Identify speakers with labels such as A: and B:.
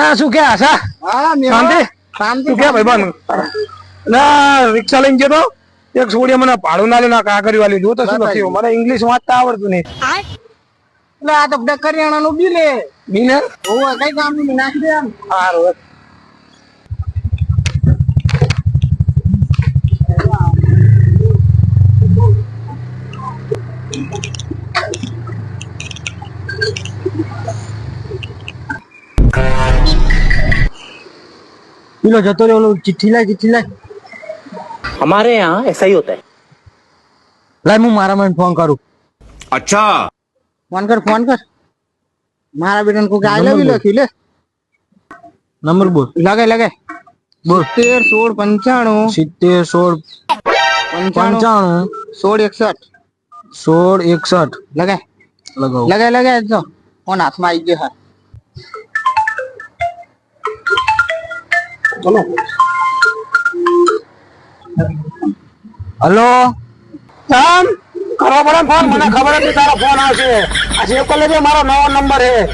A: ના શું કે આશા
B: હા
A: શાંતિ
B: શાંતિ
A: શું કે ભાઈ બન ના રિક્ષા લઈને ગયો તો એક છોડીએ મને ભાડું ના લે ના કાકરી વાલી જો તો શું લખ્યું મને ઇંગ્લિશ વાંચતા આવડતું નહીં
B: એટલે આ તો બધા કરિયાણા નું બિલ હે
A: બીને
B: ઓય કઈ કામ નું નાખી દે આમ
A: સારું
B: પેલો જતો રહ્યો ચિઠ્ઠી લાય
C: हमारे यहाँ ऐसा ही होता है।
B: લાય હું મારા મને ફોન કરું
D: अच्छा
B: ફોન કર મારા બેટા કોઈ આઈ લવ યુ લખી લે
A: નંબર બોલ
B: લગે
A: બોલ
B: 70 16 95
A: 70 16
B: 55
A: 16 61 લગાવો
B: લગે જો ફોન હાથમાં આવી ગયો હા ચલો
A: હલો કેમ કરો પડે ફોન મને ખબર હતી તારો ફોન આવશે આ સેવ કરી લેજે મારો નવો નંબર છે